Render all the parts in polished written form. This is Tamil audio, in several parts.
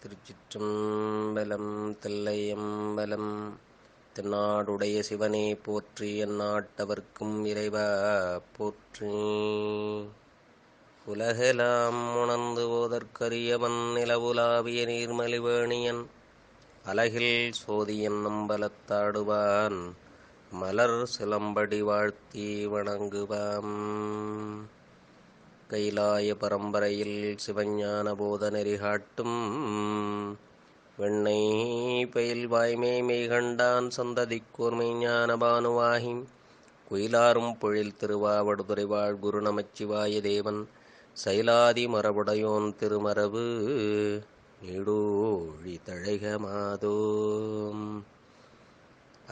திருச்சிற்றம்பலம். தில்லையம்பலம். தென்னாடுடைய சிவனே போற்றி, எந்நாட்டவர்க்கும் இறைவா போற்றி. உலகெலாம் உணர்ந்து ஓதற்கரியவன் நிலவுலாவிய நீர்மலிவேணியன் அலகில் சோதியன் நம்பலத்தாடுவான் மலர் சிலம்படி வாழ்த்தி வணங்குவாம். கைலாய பரம்பரையில் சிவஞான போத நெறிகாட்டும் வெண்ணை பயில் வாய்மை மெய்கண்டான் சந்ததிக்கோர்மை ஞான பானுவாகி குயிலாரும் பொழில் திருவாவடுதுறை வாழ் குரு நமச்சிவாய தேவன் சைலாதி மரபுடையோன் திருமரபு நீடோழி தழைக மாதோ.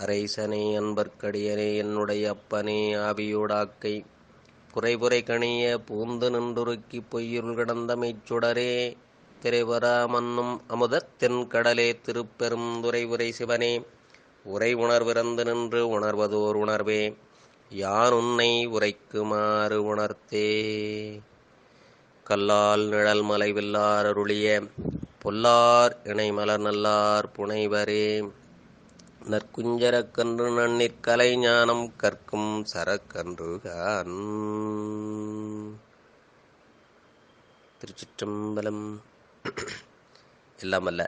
அரைசனை அன்பர்க்கடியனே என்னுடைய அப்பனே ஆவியோடாக்கை புரைபுரை கணிய பூந்து நின்றுருக்கி பொய்யுள் கிடந்தமைச் சுடரே திரைவரா மன்னும் அமுதத்தென் கடலே திருப்பெரும் துரைவுரை சிவனே உரை உணர்விறந்து நின்று உணர்வதோர் உணர்வே யான் உன்னை உரைக்குமாறு உணர்த்தே. கல்லால் நிழல் மலைவில்லார் அருளிய பொல்லார் இணை மலர் நல்லார் புனைவரே நற்குஞ்சரக்கன்று நன்னிற்கலை ஞானம் கற்கும் சரக்கன்றுகான். திருச்சிற்றம்பலம். எல்லாம் அல்ல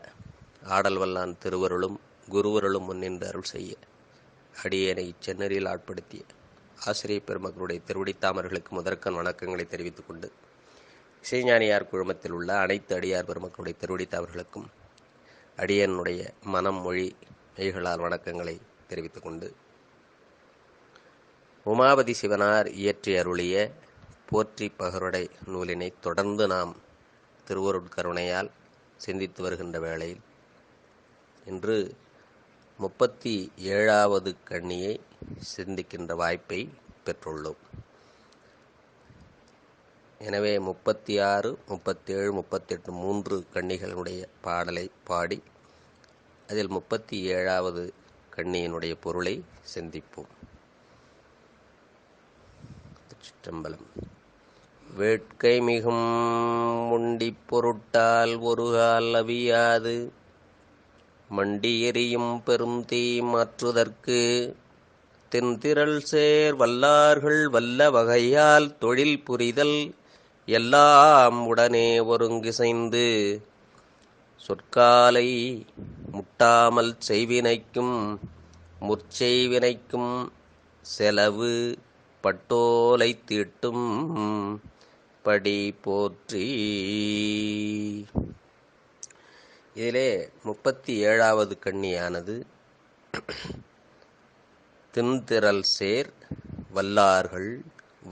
ஆடல் வல்லான் திருவருளும் குருவருளும் முன்னின்று அருள் செய்ய அடியேனை சென்னரில் ஆட்படுத்திய ஆசிரியர் பெருமக்களுடைய திருவடித்தாமர்களுக்கு முதற்கண் வணக்கங்களை தெரிவித்துக் கொண்டு, இசைஞானியார் குழுமத்தில் உள்ள அனைத்து அடியார் பெருமக்களுடைய திருவடித்தாமர்களுக்கும் அடியனுடைய மனம் மொழி மெய்களால் வணக்கங்களை தெரிவித்துக் கொண்டு, உமாபதி சிவனார் இயற்றி அருளிய போற்றி பகருடை நூலினை தொடர்ந்து நாம் திருவருட்கருணையால் சிந்தித்து வருகின்ற வேளையில் இன்று 37வது கண்ணியை சிந்திக்கின்ற வாய்ப்பை பெற்றுள்ளோம். எனவே 36, 37, 38 3 கண்ணிகளுடைய பாடலை பாடி அதில் 37வது கண்ணியினுடைய பொருளை சிந்திப்போம். சிற்றம்பலம். வேட்கை மிகும் உண்டி பொருட்டால் ஒருகால் அவியாது மண்டி எரியும் பெரும் தீ மாற்றுதற்கு தென்திரள் சேர் வல்லார்கள் வல்ல வகையால் தொழில் புரிதல் எல்லாம் உடனே ஒருங்கிசைந்து சொற்காலை முட்டாமல் செய்வினைக்கும் முற்செய்வினைக்கும் செலவு பட்டோலை தீட்டும் படி போற்றி. இதிலே 37வது கண்ணியானது தின்திரள் சேர் வல்லார்கள்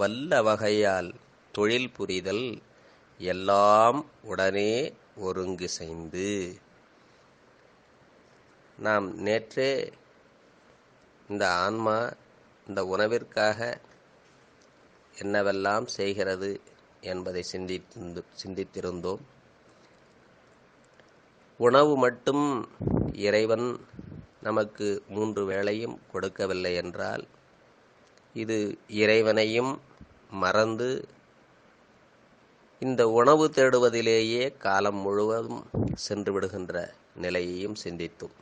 வல்ல வகையால் தொழில் புரிதல் எல்லாம் உடனே ஒருங்கிசைந்து. நாம் நேற்றே இந்த ஆன்மா இந்த உணவிற்காக என்னவெல்லாம் செய்கிறது என்பதை சிந்தித்திருந்தோம். உணவு மட்டும் இறைவன் நமக்கு 3 வேளையும் கொடுக்கவில்லை என்றால் இது இறைவனையும் மறந்து இந்த உணவு தேடுவதிலேயே காலம் முழுவதும் சென்று விடுகின்ற நிலையையும் சிந்தித்தோம்.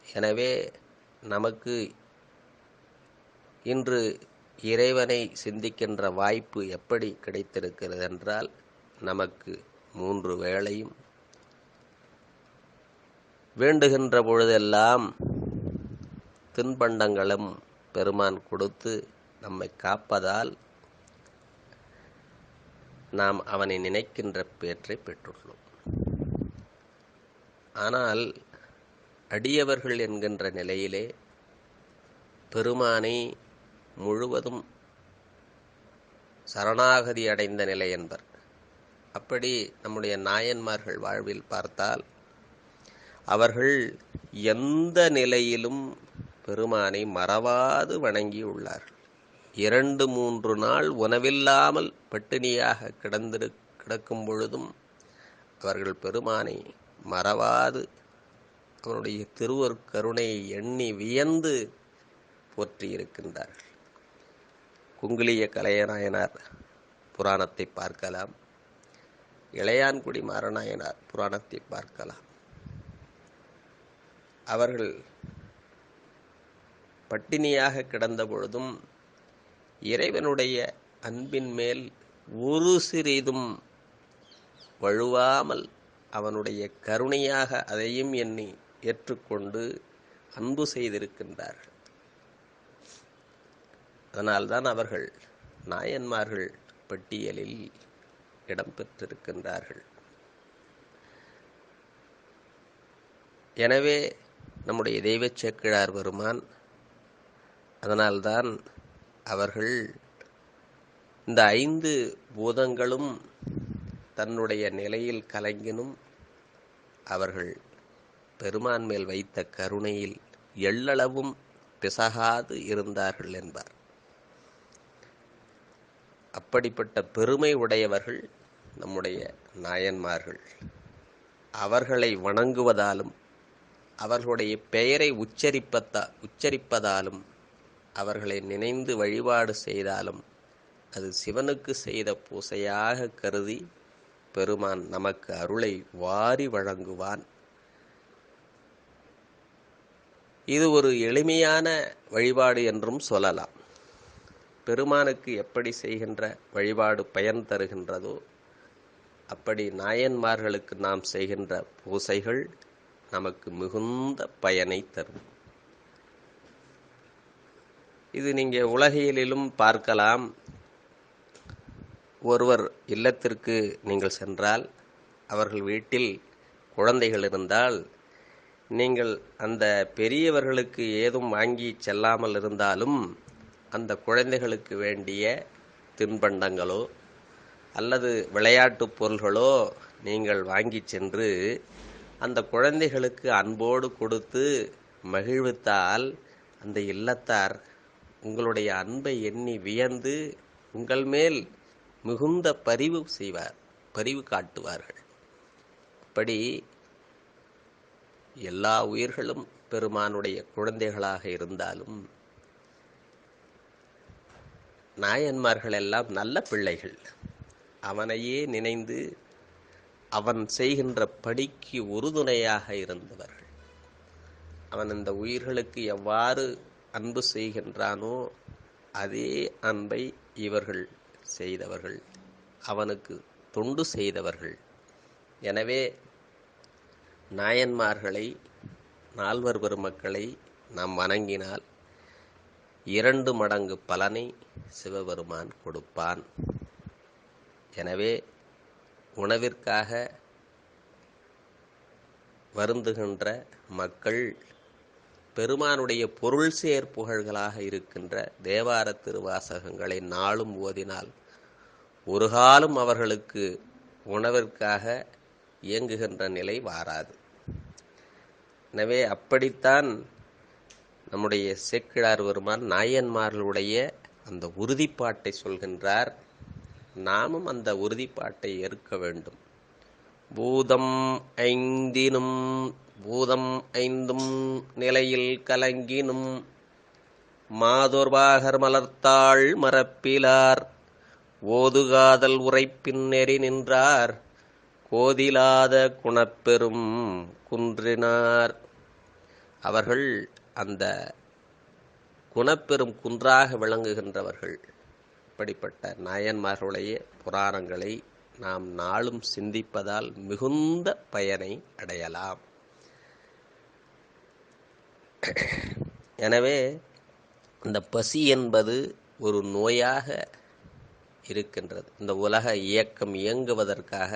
எனவே நமக்கு இன்று இறைவனை சிந்திக்கின்ற வாய்ப்பு எப்படி கிடைத்திருக்கிறது என்றால், நமக்கு 3 வேளையும் வேண்டுகின்ற பொழுதெல்லாம் தின்பண்டங்களும் பெருமான் கொடுத்து நம்மை காப்பதால் நாம் அவனை நினைக்கின்ற பேற்றை பெற்றுள்ளோம். ஆனால் அடியவர்கள் என்கின்ற நிலையிலே பெருமானை முழுவதும் சரணாகதி அடைந்த நிலை என்பர். அப்படி நம்முடைய நாயன்மார்கள் வாழ்வில் பார்த்தால் அவர்கள் எந்த நிலையிலும் பெருமானை மறவாது வணங்கியுள்ளார்கள். 2-3 நாள் உணவில்லாமல் பட்டினியாக கிடக்கும் பொழுதும் அவர்கள் பெருமானை மறவாது அவனுடைய திருவருட்கருணையை எண்ணி வியந்து போற்றியிருக்கின்றார்கள். குங்குளிய கலையநாயனார் புராணத்தை பார்க்கலாம். இளையான்குடி மாறநாயனார் புராணத்தை பார்க்கலாம். அவர்கள் பட்டினியாக கிடந்த பொழுதும் இறைவனுடைய அன்பின் மேல் ஒரு சிறிதும் வழுவாமல் அவனுடைய கருணையாக அதையும் எண்ணி ஏற்றுக்கொண்டு அன்பு செய்திருக்கின்றார்கள். அதனால்தான் அவர்கள் நாயன்மார்கள் பட்டியலில் இடம்பெற்றிருக்கின்றார்கள். எனவே நம்முடைய தெய்வச் சேக்கிழார் பெருமான் அதனால்தான் அவர்கள் இந்த 5 பூதங்களும் தன்னுடைய நிலையில் கலங்கினும் அவர்கள் பெருமான் மேல் வைத்த கருணையில் எள்ளளவும் பிசகாது இருந்தார்கள் என்பார். அப்படிப்பட்ட பெருமை உடையவர்கள் நம்முடைய நாயன்மார்கள். அவர்களை வணங்குவதாலும் அவர்களுடைய பெயரை உச்சரிப்பதாலும் அவர்களை நினைந்து வழிபாடு செய்தாலும் அது சிவனுக்கு செய்த பூசையாக கருதி பெருமான் நமக்கு அருளை வாரி வழங்குவான். இது ஒரு எளிமையான வழிபாடு என்றும் சொல்லலாம். பெருமானுக்கு எப்படி செய்கின்ற வழிபாடு பயன் தருகின்றதோ அப்படி நாயன்மார்களுக்கு நாம் செய்கின்ற பூசைகள் நமக்கு மிகுந்த பயனை தரும். இது நீங்க உலகியலிலும் பார்க்கலாம். ஒருவர் இல்லத்திற்கு நீங்கள் சென்றால் அவர்கள் வீட்டில் குழந்தைகள் இருந்தால் நீங்கள் அந்த பெரியவர்களுக்கு ஏதும் வாங்கி செல்லாமல் இருந்தாலும் அந்த குழந்தைகளுக்கு வேண்டிய தின்பண்டங்களோ அல்லது விளையாட்டுப் பொருள்களோ நீங்கள் வாங்கி சென்று அந்த குழந்தைகளுக்கு அன்போடு கொடுத்து மகிழ்வித்தால் அந்த இல்லத்தார் உங்களுடைய அன்பை எண்ணி வியந்து உங்கள் மேல் மிகுந்த பரிவு காட்டுவார்கள். அப்படி எல்லா உயிர்களும் பெருமானுடைய குழந்தைகளாக இருந்தாலும் நாயன்மார்கள் எல்லாம் நல்ல பிள்ளைகள். அவனையே நினைந்து அவன் செய்கின்ற பணிக்கு உறுதுணையாக இருந்தவர்கள். அவன் இந்த உயிர்களுக்கு எவ்வாறு அன்பு செய்கின்றானோ அதே அன்பை இவர்கள் செய்தவர்கள், அவனுக்கு தொண்டு செய்தவர்கள். எனவே நாயன்மார்களை, நால்வர் பெருமக்களை நாம் வணங்கினால் 2 மடங்கு பலனை சிவபெருமான் கொடுப்பான். எனவே உணவிற்காக வருந்துகின்ற மக்கள் பெருமானுடைய பொருள் சேர்ப்புகளாக இருக்கின்ற தேவார திருவாசகங்களை நாளும் ஓதினால் ஒரு காலம் அவர்களுக்கு உணவிற்காக இயங்குகின்ற நிலை வாராது. எனவே அப்படித்தான் நம்முடைய சேக்கிழார் பெருமான் நாயன்மார்களுடைய அந்த உறுதிப்பாட்டை சொல்கின்றார். நாமும் அந்த உறுதிப்பாட்டை ஏற்க வேண்டும். பூதம் 5 நிலையில் கலங்கினும் மாதொர்பாகர் மலர்த்தாள் மரப்பிலார் ஓதுகாதல் உரைப்பின் நெறி நின்றார் கோதிலாத குணப்பெரும் குன்றினார். அவர்கள் அந்த குணப்பெரும் குன்றாக விளங்குகின்றவர்கள். இப்படிப்பட்ட நாயன்மார்களுடைய புராணங்களை நாம் நாளும் சிந்திப்பதால் மிகுந்த பயனை அடையலாம். எனவே இந்த பசி என்பது ஒரு நோயாக இருக்கின்றது. இந்த உலக இயக்கம் இயங்குவதற்காக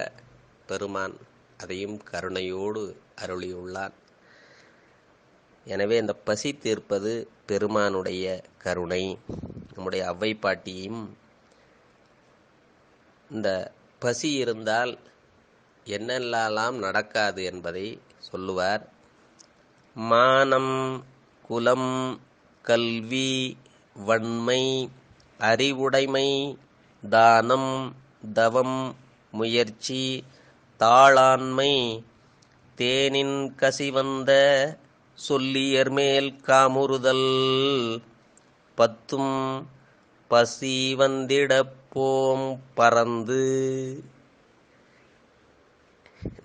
பெருமான் அதையும் கருணையோடு அருளியுள்ளான். எனவே இந்த பசி தீர்ப்பது பெருமானுடைய கருணை. நம்முடைய அவ்வை பாட்டியும் இந்த பசி இருந்தால் என்னெல்லாம் நடக்காது என்பதை சொல்லுவார். மானம், குலம், கல்வி, வன்மை, அறிவுடைமை, தானம், தவம், முயற்சி, தாளாண்மை, தேனின் கசிவந்த சொல்லியர் மேல் காமுறுதல், 10 பசி வந்திடப்போம் பறந்து.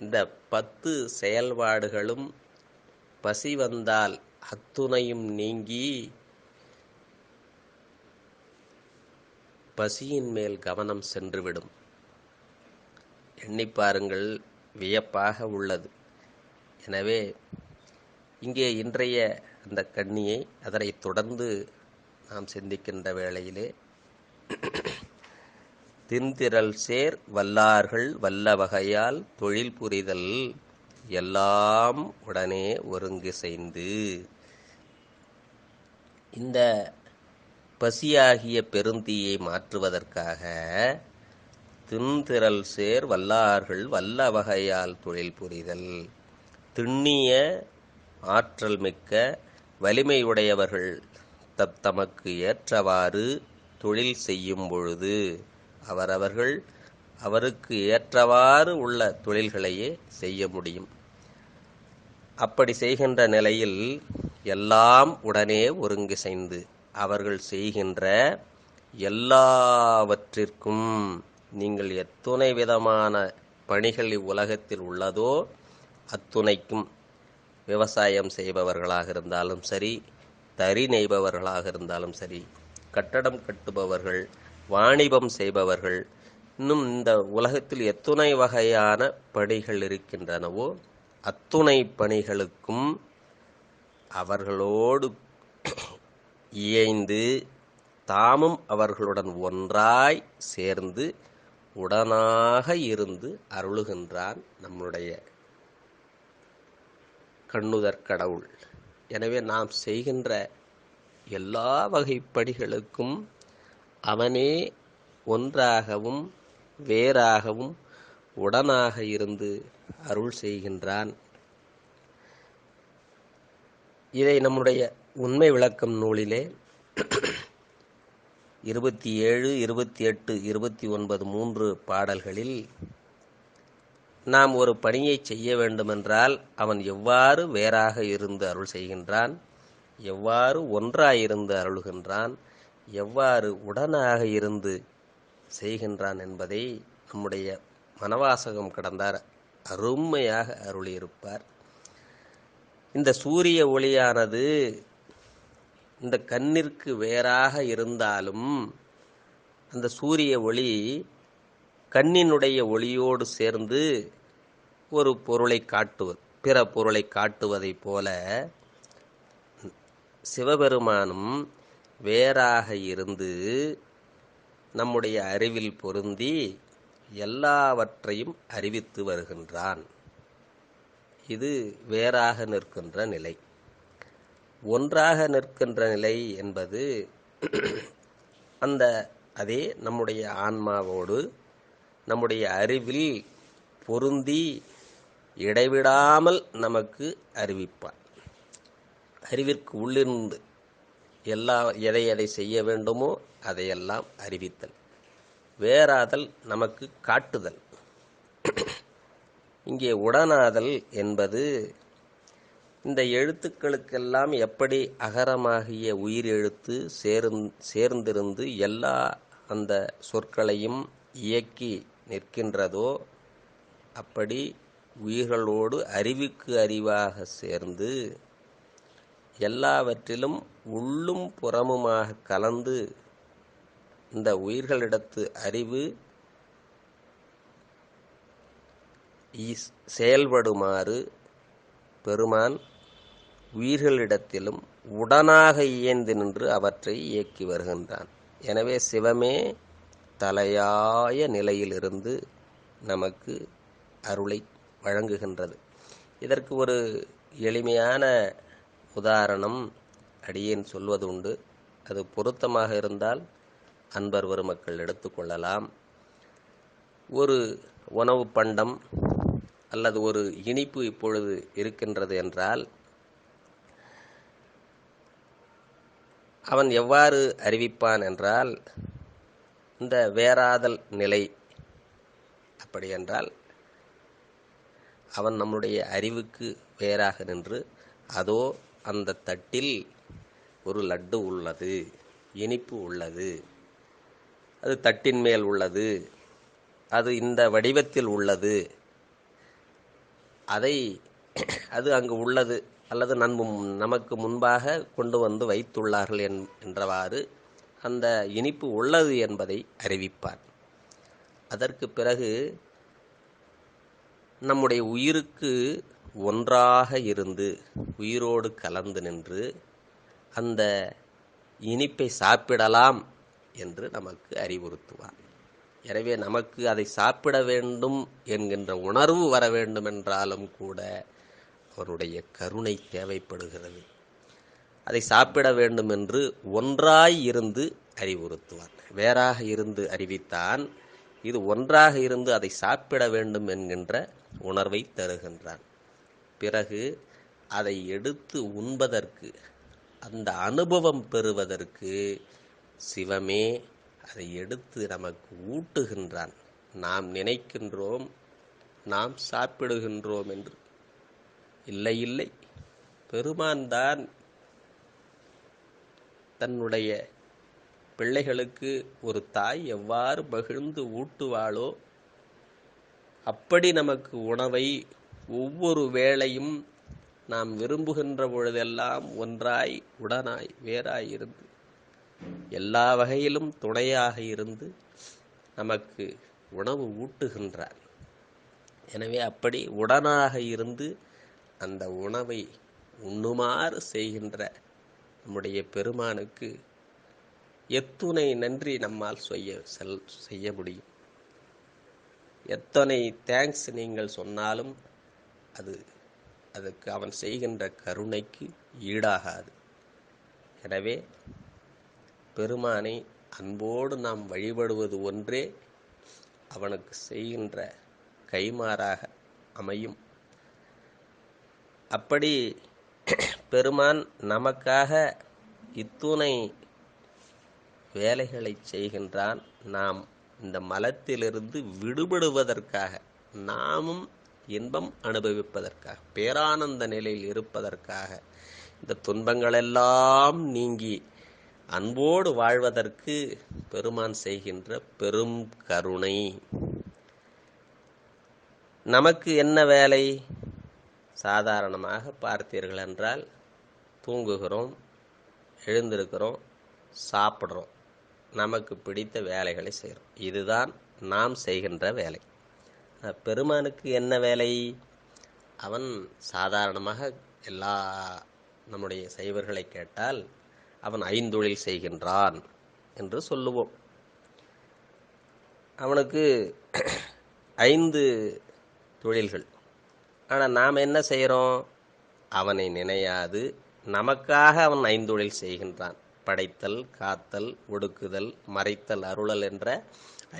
இந்த 10 செயல்பாடுகளும் பசி வந்தால் அத்துணையும் நீங்கி பசியின் மேல் கவனம் சென்றுவிடும். எண்ணி பாருங்கள், வியப்பாக உள்ளது. எனவே இங்கே இன்றைய அந்த கண்ணியை அதனை தொடர்ந்து நாம் சிந்திக்கின்ற வேளையிலே தின்திரள் சேர் வல்லார்கள் வல்ல வகையால் தொழில் புரிதல் எல்லாம் உடனே ஒருங்கிசைந்து. இந்த பசியாகிய பெருந்தீயை மாற்றுவதற்காக தின்திரள் சேர் வல்லார்கள் வல்ல வகையால் தொழில் புரிதல், திண்ணிய ஆற்றல் மிக்க வலிமையுடையவர்கள் தமக்கு ஏற்றவாறு தொழில் செய்யும் பொழுது அவரவர்கள் அவருக்கு ஏற்றவாறு உள்ள தொழில்களையே செய்ய முடியும். அப்படி செய்கின்ற நிலையில் எல்லாம் உடனே ஒருங்கிசைந்து அவர்கள் செய்கின்ற எல்லாவற்றிற்கும், நீங்கள் எத்துணை விதமான பணிகள் இவ்வுலகத்தில் உள்ளதோ அத்துணைக்கும், விவசாயம் செய்பவர்களாக இருந்தாலும் சரி, தறி நெய்பவர்களாக இருந்தாலும் சரி, கட்டடம் கட்டுபவர்கள், வாணிபம் செய்பவர்கள், இன்னும் இந்த உலகத்தில் எத்துணை வகையான பணிகள் இருக்கின்றனவோ அத்துணை பணிகளுக்கும் அவர்களோடு இயைந்து தாமும் அவர்களுடன் ஒன்றாய் சேர்ந்து உடனாக இருந்து அருளுகின்றான் நம்முடைய கண்ணுதற் கடவுள். எனவே நாம் செய்கின்ற எல்லா வகை பணிகளுக்கும் அவனே ஒன்றாகவும் வேறாகவும் உடனாக இருந்து அருள் செய்கின்றான். இதை நம்முடைய உண்மை விளக்கம் நூலிலே 27, 28, 29 3 பாடல்களில் நாம் ஒரு பணியை செய்ய வேண்டுமென்றால் அவன் எவ்வாறு வேறாக இருந்து அருள் செய்கின்றான், எவ்வாறு ஒன்றாயிருந்து அருள்கின்றான், எவ்வாறு உடனாக இருந்து செய்கின்றான் என்பதை நம்முடைய மனவாசகம் கடந்தார் அருமையாக அருளியிருப்பார். இந்த சூரிய ஒளியானது இந்த கண்ணிற்கு வேறாக இருந்தாலும் அந்த சூரிய ஒளி கண்ணினுடைய ஒளியோடு சேர்ந்து ஒரு பொருளை காட்டுவது, பிற பொருளை காட்டுவதைப் போல சிவபெருமானும் வேறாக இருந்து நம்முடைய அறிவில் பொருந்தி எல்லாவற்றையும் அறிவித்து வருகின்றான். இது வேறாக நிற்கின்ற நிலை. ஒன்றாக நிற்கின்ற நிலை என்பது அதே நம்முடைய ஆன்மாவோடு நம்முடைய அறிவில் பொருந்தி இடைவிடாமல் நமக்கு அறிவிப்பான். அறிவிற்கு உள்ளிருந்து எதை எதை செய்ய வேண்டுமோ அதையெல்லாம் அறிவித்தல். வேறாதல் நமக்கு காட்டுதல். இங்கே உடனாதல் என்பது இந்த எழுத்துக்களுக்கெல்லாம் எப்படி அகரமாகிய உயிர் எழுத்து சேர்ந்திருந்து எல்லா அந்த சொற்களையும் இயக்கி நிற்கின்றதோ அப்படி உயிர்களோடு அறிவுக்கு அறிவாக சேர்ந்து எல்லாவற்றிலும் உள்ளும் புறமுமாக கலந்து இந்த உயிர்களிடத்து அறிவு செயல்படுமாறு பெருமான் உயிர்களிடத்திலும் உடனாக இயைந்து நின்று அவற்றை இயக்கி வருகின்றான். எனவே சிவமே தலையாய நிலையிலிருந்து நமக்கு அருளை வழங்குகின்றது. இதற்கு ஒரு எளிமையான உதாரணம் அடியேன் சொல்வது உண்டு. அது பொருத்தமாக இருந்தால் அன்பர் பெருமக்கள் எடுத்துக்கொள்ளலாம். ஒரு உணவு பண்டம் அல்லது ஒரு இனிப்பு இப்பொழுது இருக்கின்றது என்றால் அவன் எவ்வாறு அறிவிப்பான் என்றால், இந்த வேறாதல் நிலை அப்படி என்றால் அவன் நம்முடைய அறிவுக்கு வேறாக நின்று அதோ அந்த தட்டில் ஒரு லட்டு உள்ளது, இனிப்பு உள்ளது, அது தட்டின் மேல் உள்ளது, அது இந்த வடிவத்தில் உள்ளது, அதை அது அங்கு உள்ளது அல்லது நமக்கு முன்பாக கொண்டு வந்து வைத்துள்ளார்கள் என்றவாறு அந்த இனிப்பு உள்ளது என்பதை அறிவிப்பார். அதற்கு பிறகு நம்முடைய உயிருக்கு ஒன்றாக இருந்து உயிரோடு கலந்து நின்று அந்த இனிப்பை சாப்பிடலாம் என்று நமக்கு அறிவுறுத்துவார். எனவே நமக்கு அதை சாப்பிட வேண்டும் என்கின்ற உணர்வு வர வேண்டும் என்றாலும் கூட அவருடைய கருணை தேவைப்படுகிறது. அதை சாப்பிட வேண்டும் என்று ஒன்றாய் இருந்து அறிவுறுத்துவார். வேறாக இருந்து அறிவித்தான், இது ஒன்றாக இருந்து அதை சாப்பிட வேண்டும் என்கின்ற உணர்வை தருகின்றான். பிறகு அதை எடுத்து உண்பதற்கு, அந்த அனுபவம் பெறுவதற்கு சிவமே அதை எடுத்து நமக்கு ஊட்டுகின்றான். நாம் நினைக்கின்றோம் நாம் சாப்பிடுகின்றோம் என்று. இல்லை இல்லை, பெருமான் தான் தன்னுடைய பிள்ளைகளுக்கு ஒரு தாய் எவ்வாறு மகிழ்ந்து ஊட்டுவாளோ அப்படி நமக்கு உணவை ஒவ்வொரு வேளையும் நாம் விரும்புகின்ற பொழுதெல்லாம் ஒன்றாய் உடனாய் வேறாய் இருந்து எல்லா வகையிலும் துணையாக இருந்து நமக்கு உணவு ஊட்டுகின்றார். எனவே அப்படி உடனாக இருந்து அந்த உணவை உண்ணுமாறு செய்கின்ற நம்முடைய பெருமானுக்கு எத்துணை நன்றி நம்மால் செய்ய முடியும். எத்தனை தேங்க்ஸ் நீங்கள் சொன்னாலும் அதுக்கு அவன் செய்கின்ற கருணைக்கு ஈடாகாது. எனவே பெருமானை அன்போடு நாம் வழிபடுவது ஒன்றே அவனுக்கு செய்கின்ற கைமாறாக அமையும். அப்படி பெருமான் நமக்காக இத்துணை வேலைகளை செய்கின்றான். நாம் இந்த மலத்திலிருந்து விடுபடுவதற்காக, நாமும் இன்பம் அனுபவிப்பதற்காக, பேரானந்த நிலையில் இருப்பதற்காக, இந்த துன்பங்களெல்லாம் நீங்கி அன்போடு வாழ்வதற்கு பெருமான் செய்கின்ற பெரும் கருணை. நமக்கு என்ன வேலை? சாதாரணமாக பார்த்தீர்கள் என்றால் தூங்குகிறோம், எழுந்திருக்கிறோம், சாப்பிட்றோம், நமக்கு பிடித்த வேலைகளை செய்கிறோம். இதுதான் நாம் செய்கின்ற வேலை. பெருமானுக்கு என்ன வேலை? அவன் சாதாரணமாக எல்லா நம்முடைய சைவர்களை கேட்டால் அவன் ஐந்தொழில் செய்கின்றான் என்று சொல்லுவோம். அவனுக்கு 5 தொழில்கள். ஆனால் நாம் என்ன செய்கிறோம்? அவனை நினையாது நமக்காக அவன் 5 தொழில் செய்கின்றான். படைத்தல், காத்தல், ஒடுக்குதல், மறைத்தல், அருளல் என்ற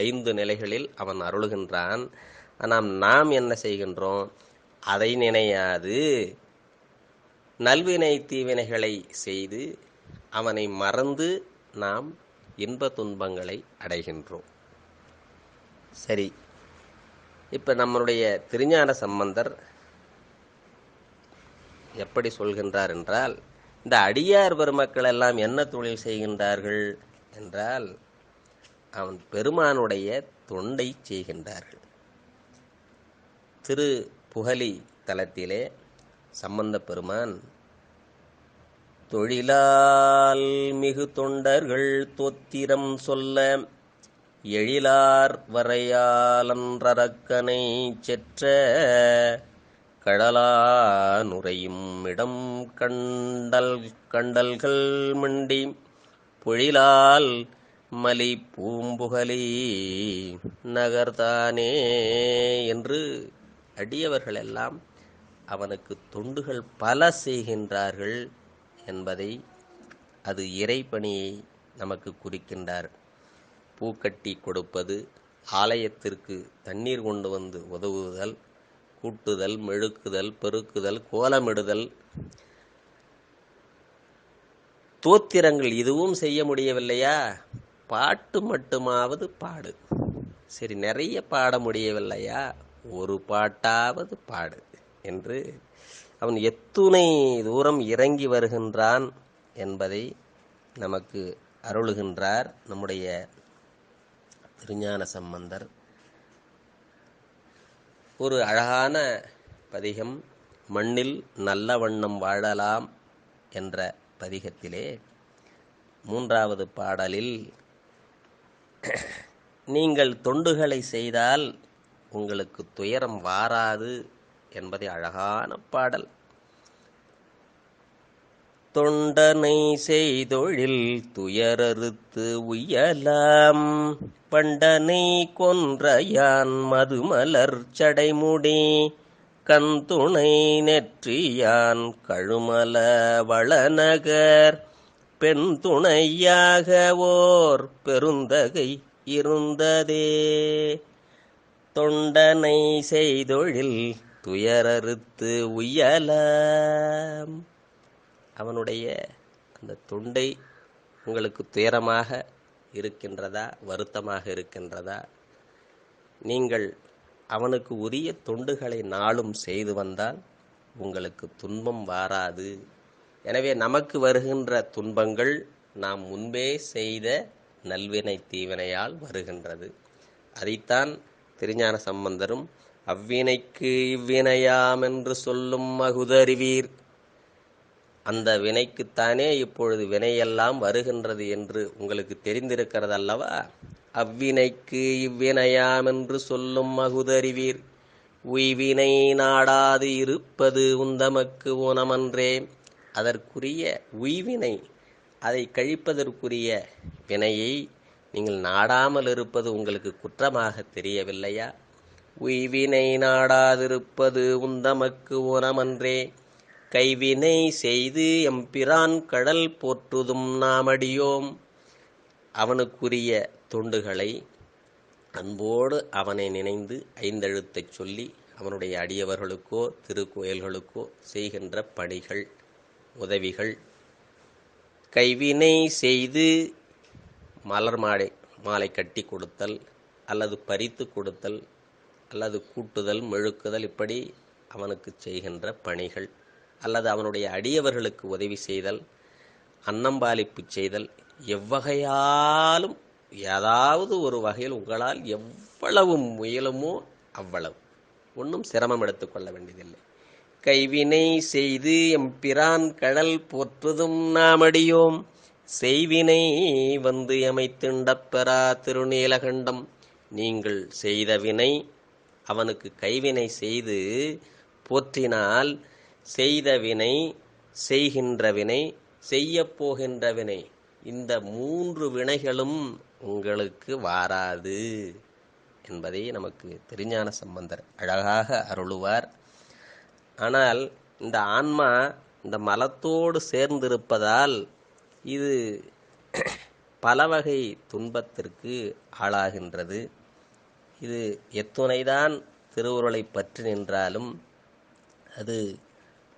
5 நிலைகளில் அவன் அருளுகின்றான். ஆனால் நாம் என்ன செய்கின்றோம்? அதை நினையாது நல்வினை தீவினைகளை செய்து அவனை மறந்து நாம் இன்ப துன்பங்களை அடைகின்றோம். சரி, இப்ப நம்மளுடைய திருஞான சம்பந்தர் எப்படி சொல்கின்றார் என்றால், இந்த அடியார் பெருமக்கள் எல்லாம் என்ன தொழில் செய்கின்றார்கள் என்றால், அவன் பெருமானுடைய தொண்டை செய்கின்றார்கள். திரு புகலி தலத்திலே சம்பந்த பெருமான் தொழிலால் மிகு தொண்டர்கள் தோத்திரம் சொல்ல எழிலார் வரையாலன்றரக்கனை செற்ற கடலா நுரையும் இடம் கண்டல்கள் மண்டி பொழிலால் மலி பூம்புகலி நகர்தானே என்று அடியவர்கள் எல்லாம் அவனுக்கு தொண்டுகள் பல செய்கின்றார்கள் என்பதை, அது இறைப்பணியை நமக்கு குறிக்கின்றார். பூக்கட்டி கொடுப்பது, ஆலயத்திற்கு தண்ணீர் கொண்டு வந்து உதவுதல், கூட்டுதல், மெழுக்குதல், பெருக்குதல், கோலமிடுதல், தோத்திரங்கள் இதுவும் செய்ய முடியவில்லையா? பாட்டு மட்டுமாவது பாடு. சரி, நிறைய பாட முடியவில்லையா? ஒரு பாட்டாவது பாடு என்று அவன் எத்துணை தூரம் இறங்கி வருகின்றான் என்பதை நமக்கு அருளுகின்றார் நம்முடைய திருஞான சம்பந்தர். ஒரு அழகான பதிகம் மண்ணில் நல்ல வண்ணம் வாழலாம் என்ற பதிகத்திலே 3வது பாடலில் நீங்கள் தொண்டுகளை செய்தால் உங்களுக்கு துயரம் வாராது என்பதை அழகான பாடல். தொண்டனை செய்தொழில் துயரறுத்து உய்யலாம், பண்டனை கொன்றையான் மதுமலர் சடைமுடி கந்துணை நெற்றியான் கழுமல வளநகர் பெண் துணையாக ஓர் பெருந்தகை இருந்ததே. தொண்டனை செய்தொழில் துயரறுத்து உய்யலாம். அவனுடைய அந்த தொண்டை உங்களுக்கு துயரமாக இருக்கின்றதா, வருத்தமாக இருக்கின்றதா? நீங்கள் அவனுக்கு உரிய தொண்டுகளை நாளும் செய்து வந்தால் உங்களுக்கு துன்பம் வாராது. எனவே நமக்கு வருகின்ற துன்பங்கள் நாம் முன்பே செய்த நல்வினை தீவினையால் வருகின்றது. அதைத்தான் திருஞான சம்பந்தரும் அவ்வினைக்கு இவ்வினையாம் என்று சொல்லும் அகுதறிவீர். அந்த வினைக்குத்தானே இப்பொழுது வினையெல்லாம் வருகின்றது என்று உங்களுக்கு தெரிந்திருக்கிறது அல்லவா? அவ்வினைக்கு இவ்வினையாம் என்று சொல்லும் அகுதறிவீர். உய்வினை நாடாது இருப்பது உந்தமக்கு ஊனமன்றே. அதற்குரிய உய்வினை, அதை கழிப்பதற்குரிய வினையை நீங்கள் நாடாமல் இருப்பது உங்களுக்கு குற்றமாக தெரியவில்லையா? உய்வினை நாடாதிருப்பது உந்தமக்கு ஊனமன்றே. கைவினை செய்து எம்பிரான் கடல் போற்றுதும் நாமடியோம். அவனுக்குரிய தொண்டுகளை அன்போடு அவனை நினைந்து 5 எழுத்தைச் சொல்லி அவனுடைய அடியவர்களுக்கோ திருக்கோயில்களுக்கோ செய்கின்ற பணிகள், உதவிகள். கைவினை செய்து மலர் மாலை கட்டி கொடுத்தல், அல்லது பறித்து கொடுத்தல், அல்லது கூட்டுதல், மெழுக்குதல், இப்படி அவனுக்கு செய்கின்ற பணிகள், அல்லது அவனுடைய அடியவர்களுக்கு உதவி செய்தல், அன்னம்பாலிப்பு செய்தல், எவ்வகையாலும் ஏதாவது ஒரு வகையில் உங்களால் எவ்வளவு முயலுமோ அவ்வளவு, ஒன்றும் சிரமம் எடுத்துக்கொள்ள வேண்டியதில்லை. கைவினை செய்து எம்பிரான் கடல் போற்றுதும் நாமடியோம். செய்வினை வந்து எமைத்திண்டப்பெறா திருநீலகண்டம். நீங்கள் செய்த வினை அவனுக்கு கைவினை செய்து போற்றினால், செய்த வினை, செய்கின்ற வினை, செய்யப் போகின்ற வினை, இந்த 3 வினைகளும் உங்களுக்கு வாராது என்பதை நமக்கு திருஞான சம்பந்தர் அழகாக அருளுவார். ஆனால் இந்த ஆன்மா இந்த மலத்தோடு சேர்ந்திருப்பதால் இது பல வகை துன்பத்திற்கு ஆளாகின்றது. இது எத்துணைதான் திருவுருளை பற்றி நின்றாலும் அது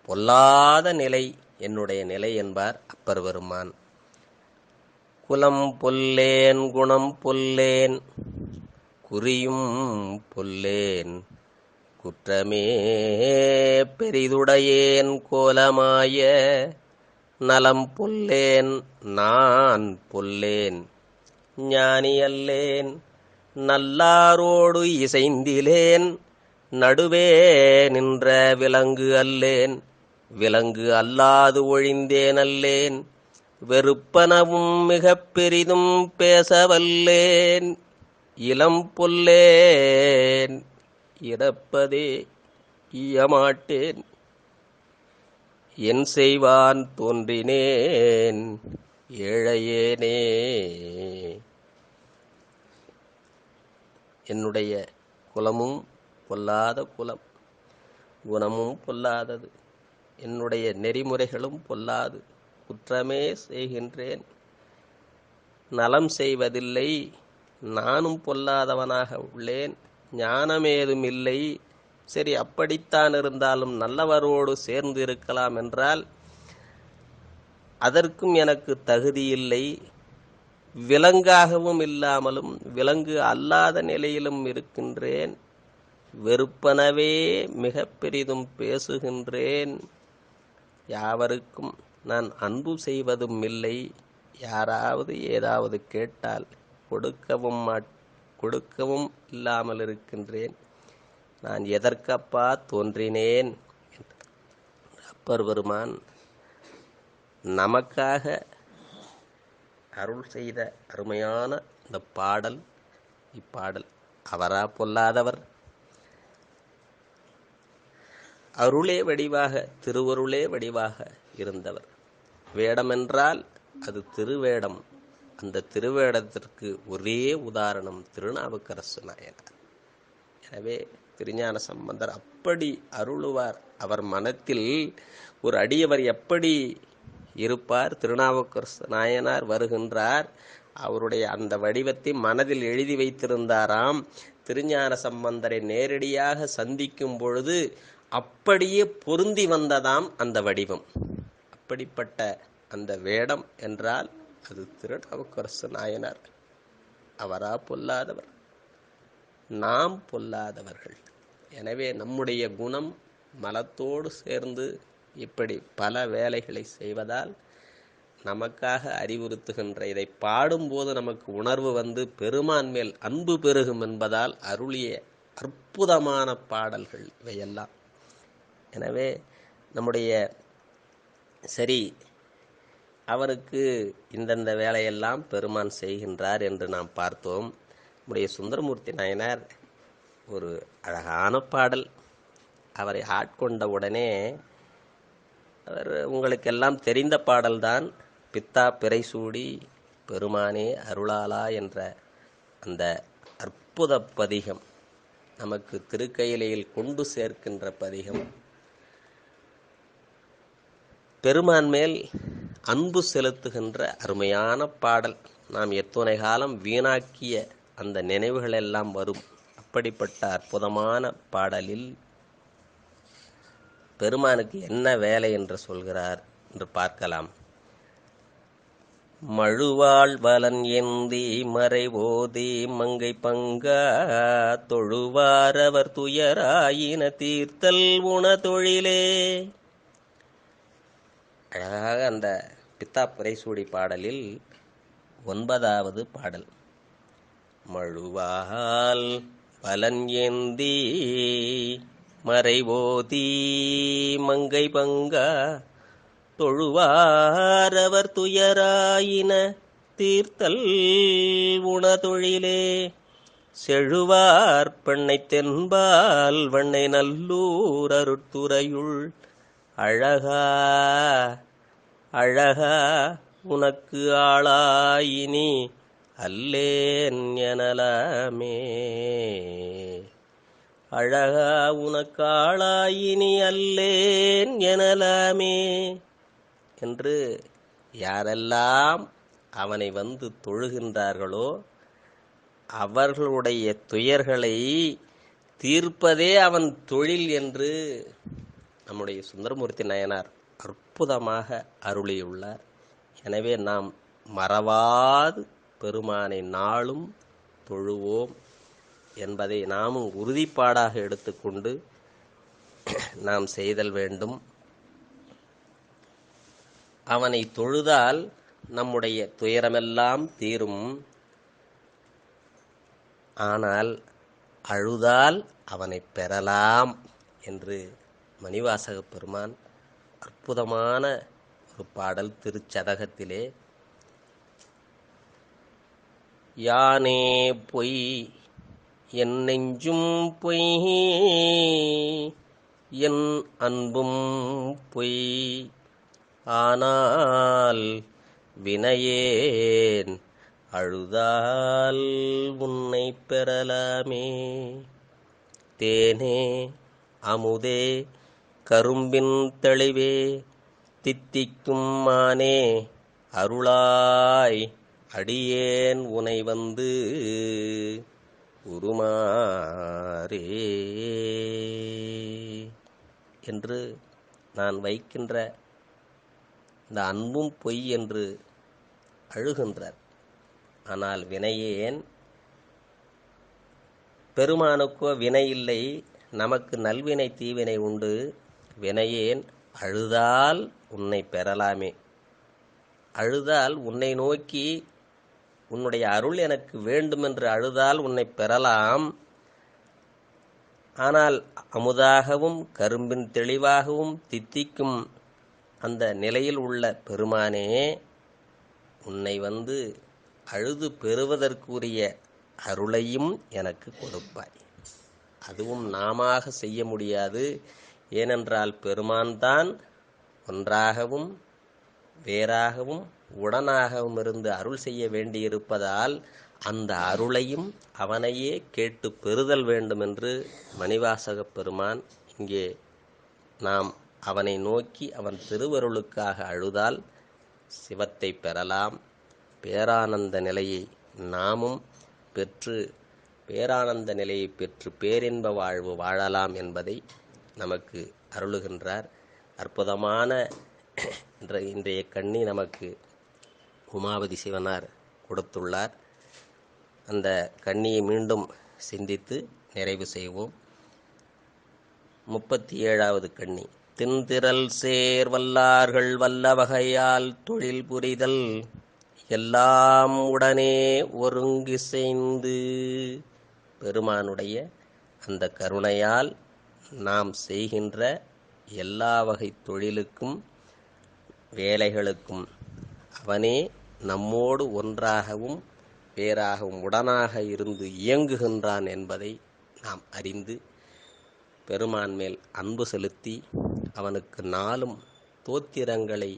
பொல்லாத நிலை, என்னுடைய நிலை என்பார் அப்பர் பெருமான். குலம் பொல்லேன் குணம் பொல்லேன் குறியும் பொல்லேன் குற்றமே பெரிதுடையேன் கோலமாய நலம் பொல்லேன் நான் பொல்லேன் ஞானியல்லேன் நல்லாரோடு இசைந்திலேன் நடுவே நின்ற விலங்கு அல்லேன் விலங்கு அல்லாது ஒழிந்தேன் அல்லேன் வெறுப்பனவும் மிக பெரிதும் பேசவல்லேன் இளம் பொல்லேன் இறப்பதே ஈயமாட்டேன் என் செய்வான் தோன்றினேன் ஏழையேனே. என்னுடைய குலமும் பொல்லாத குலம், குணமும் பொல்லாதது, என்னுடைய நெறிமுறைகளும் பொல்லாது, குற்றமே செய்கின்றேன், நலம் செய்வதில்லை, நானும் பொல்லாதவனாக உள்ளேன், ஞானமேதும் இல்லை. சரி, அப்படித்தான் இருந்தாலும் நல்லவரோடு சேர்ந்து இருக்கலாம் என்றால் அதற்கும் எனக்கு தகுதியில்லை. விலங்காகவும் இல்லாமலும் விலங்கு அல்லாத நிலையிலும் இருக்கின்றேன். வெறுப்பனவே மிக பெரிதும் பேசுகின்றேன். யாவருக்கும் நான் அன்பு செய்வதும் இல்லை. யாராவது ஏதாவது கேட்டால் கொடுக்கவும் இல்லாமல் இருக்கின்றேன். நான் எதற்கப்பா தோன்றினேன். அப்பர் பெருமான் நமக்காக அருள் செய்த அருமையான இந்த இப்பாடல். அவரா பொல்லாதவர்? அருளே வடிவாக, திருவருளே வடிவாக இருந்தவர். வேடமென்றால் அது திருவேடம். அந்த திருவேடத்திற்கு ஒரே உதாரணம் திருநாவுக்கரசு நாயனார். எனவே திருஞான சம்பந்தர் அப்படி அருளுவார். அவர் மனத்தில் ஒரு அடியவர் எப்படி இருப்பார்? திருநாவுக்கரசு நாயனார் வருகின்றார். அவருடைய அந்த வடிவத்தை மனதில் எழுதி வைத்திருந்தாராம். திருஞான சம்பந்தரை நேரடியாக சந்திக்கும் பொழுது அப்படியே பொருந்தி வந்ததாம் அந்த வடிவம். அப்படிப்பட்ட அந்த வேடம் என்றால் அது திருநாவுக்கரசு நாயனார். அவரா பொல்லாதவர்? நாம் பொல்லாதவர்கள். எனவே நம்முடைய குணம் மலத்தோடு சேர்ந்து இப்படி பல வேலைகளை செய்வதால் நமக்காக அறிவுறுத்துகின்ற இதை பாடும்போது நமக்கு உணர்வு வந்து பெருமான் மேல் அன்பு பெருகும் என்பதால் அருளிய அற்புதமான பாடல்கள் இவையெல்லாம். எனவே நம்முடைய சரி, அவருக்கு இந்தந்த வேலையெல்லாம் பெருமான் செய்கின்றார் என்று நாம் பார்த்தோம். நம்முடைய சுந்தரமூர்த்தி நாயனார் ஒரு அழகான பாடல். அவரை ஆட்கொண்ட உடனே அவர் உங்களுக்கெல்லாம் தெரிந்த பாடல்தான். பித்தா பிறை சூடி பெருமானே அருளாலா என்ற அந்த அற்புத பதிகம் நமக்கு திருக்கையிலையில் கொண்டு சேர்க்கின்ற பதிகம். பெருமான் மேல் அன்பு செலுத்துகின்ற அருமையான பாடல். நாம் எத்துணை காலம் வீணாக்கிய அந்த நினைவுகள் எல்லாம் வரும். அப்படிப்பட்ட அற்புதமான பாடலில் பெருமானுக்கு என்ன வேலை என்று சொல்கிறார் என்று பார்க்கலாம். மழுவாள் வலன் ஏந்தி மறைவோதி மங்கை பங்கா தொழுவாரவர் துயராயின தீர்த்தல் உண தொழிலே. அழகாக அந்த பித்தா பிறைசூடி பாடலில் 9வது பாடல். மழுவால் பலன் ஏந்தி மறைவோதி மங்கை பங்கா தொழுவாரவர் துயராயின தீர்த்தல் உண தொழிலே. செழுவார் பெண்ணை தென்பால் வண்ணை நல்லூர் அருட்துறையுள் அழகா அழகா உனக்கு ஆளாயினி அல்லேன் எனலாமே. அழகா உனக்கு ஆளாயினி அல்லேன் எனலாமே என்று யாரெல்லாம் அவனை வந்து தொழுகின்றார்களோ அவர்களுடைய துயர்களை தீர்ப்பதே அவன் தொழில் என்று நம்முடைய சுந்தரமூர்த்தி நாயனார் அற்புதமாக அருளியுள்ளார். எனவே நாம் மறவாது பெருமானை நாளும் தொழுவோம் என்பதை நாமும் உறுதிப்பாடாக எடுத்துக்கொண்டு நாம் செய்தல் வேண்டும். அவனை தொழுதால் நம்முடைய துயரமெல்லாம் தீரும். ஆனால் அழுதால் அவனை பெறலாம் என்று மணிவாசக பெருமான் அற்புதமான ஒரு பாடல் திருச்சதகத்திலே, யானே பொய் என் நெஞ்சும் பொய் என் அன்பும் பொய் ஆனால் வினையேன் அழுதால் உன்னை பெறலாமே. தேனே அமுதே கரும்பின் தெளிவே தித்திக்கும் மானே அருளாய் அடியேன் உனை வந்து உருமாறே என்று நான் வைக்கின்ற இந்த அன்பும் பொய் என்று அழுகின்றார். ஆனால் வினையேன், பெருமானுக்கோ வினை இல்லை, நமக்கு நல்வினை தீவினை உண்டு. வினையேன் அழுதால் உன்னை பெறலாமே. அழுதால் உன்னை நோக்கி உன்னுடைய அருள் எனக்கு வேண்டுமென்று அழுதால் உன்னை பெறலாம். ஆனால் அமுதாகவும் கரும்பின் தெளிவாகவும் தித்திக்கும் அந்த நிலையில் உள்ள பெருமானே, உன்னை அழுது பெறுவதற்குரிய அருளையும் எனக்கு கொடுப்பாய். அதுவும் நாமாக செய்ய முடியாது. ஏனென்றால் பெருமான் தான் ஒன்றாகவும் வேறாகவும் உடனாகவும் இருந்து அருள் செய்ய வேண்டியிருப்பதால் அந்த அருளையும் அவனையே கேட்டு பெறுதல் வேண்டும் என்று மணிவாசகப் பெருமான் இங்கே நாம் அவனை நோக்கி அவன் திருவருளுக்காக அழுதால் சிவத்தை பெறலாம். பேரானந்த நிலையை நாமும் பெற்று பேரானந்த நிலையை பெற்று பேரின்ப வாழ்வு வாழலாம் என்பதை நமக்கு அருளுகின்றார். அற்புதமான இன்றைய கண்ணி நமக்கு உமாபதி சிவனார் கொடுத்துள்ளார். அந்த கண்ணியை மீண்டும் சிந்தித்து நிறைவு செய்வோம். 37வது கண்ணி. தின்திரல் சேர் வல்லார்கள் வல்ல வகையால் தொழில் புரிதல் எல்லாம் உடனே ஒருங்கிசைந்து. பெருமானுடைய அந்த கருணையால் நாம் செய்கின்ற எல்லா வகை தொழிலுக்கும் வேலைகளுக்கும் அவனே நம்மோடு ஒன்றாகவும் வேறாகவும் உடனாக இருந்து இயங்குகின்றான் என்பதை நாம் அறிந்து பெருமான் மேல் அன்பு செலுத்தி அவனுக்கு நாளும் தோத்திரங்களை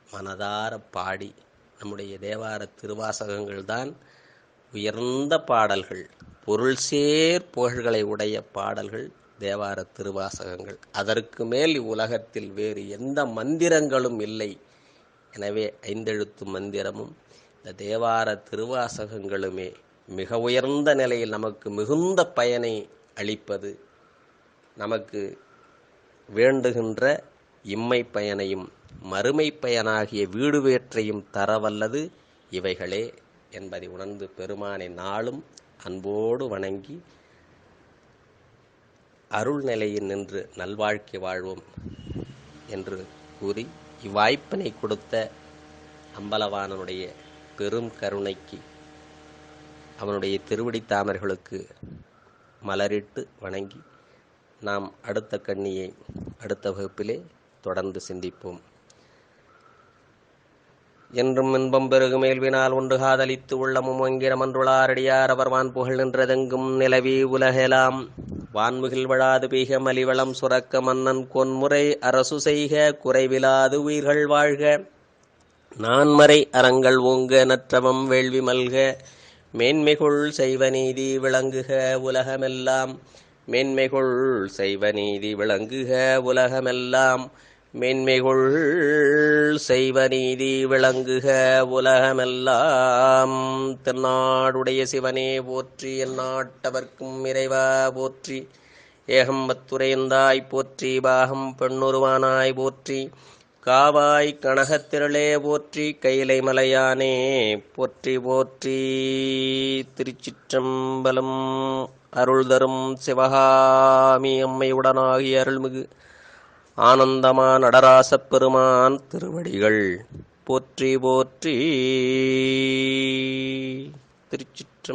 மனதார பாடி, நம்முடைய தேவார திருவாசகங்கள்தான் உயர்ந்த பாடல்கள், பொருள் சேர் புகழ்களை உடைய பாடல்கள் தேவார திருவாசகங்கள். அதற்கு மேல் இவ்வுலகத்தில் வேறு எந்த மந்திரங்களும் இல்லை. எனவே ஐந்தெழுத்து மந்திரமும் இந்த தேவார திருவாசகங்களுமே மிக உயர்ந்த நிலையில் நமக்கு மிகுந்த பயனை அளிப்பது, நமக்கு வேண்டுகின்ற இம்மை பயனையும் மறுமை பயனாகிய வீடு வேற்றையும் தரவல்லது இவைகளே என்பதை உணர்ந்து பெருமானை நாளும் அன்போடு வணங்கி அருள் நிலையில் நின்று நல்வாழ்க்கை வாழ்வோம் என்று கூறி, இவ்வாய்ப்பினை கொடுத்த அம்பலவாணனுடைய பெரும் கருணைக்கு அவனுடைய திருவடி தாமர்களுக்கு மலரிட்டு வணங்கி நாம் அடுத்த கண்ணியை அடுத்த வகுப்பிலே தொடர்ந்து சிந்திப்போம். என்றும் இன்பம் பெருகு மேல்வினால் ஒன்று காதலித்து உள்ளமும் ஒங்கிரமன்றுளாரடியார் அவர் வான் புகழ் நின்றதெங்கும் நிலவி உலகெலாம் வான்முகில் வழாது பீக மலிவளம் சுரக்க மன்னன் கொன்முறை அரசு செய்க குறைவிலாது உயிர்கள் வாழ்க நான்மறை அறங்கள் ஓங்க நற்றவம் வேள்வி மல்க மேன்மைகுள் செய்வ நீதி விளங்குக உலகமெல்லாம் மேன்மைகுள் செய்வ நீதி விளங்குக உலகமெல்லாம் மேன்மைகுள் செய்வ நீதி விளங்குக உலகமெல்லாம். திருநாடுடைய சிவனே போற்றி, எந்நாட்டவர்க்கும் இறைவா போற்றி, ஏகம்பத்துரையந்தாய் போற்றி, பாகம் பெண்ணுருவானாய் போற்றி, காவாய் கனகத்திரளே போற்றி, கைலை மலையானே போற்றி போற்றி. திருச்சிற்றம்பலம். அருள் தரும் சிவகாமி அம்மையுடனாகிய அருள்மிகு ஆனந்தமா நடராசப் பெருமான் திருவடிகள் போற்றி போற்றி. திருச்சிற்றம்பலம்.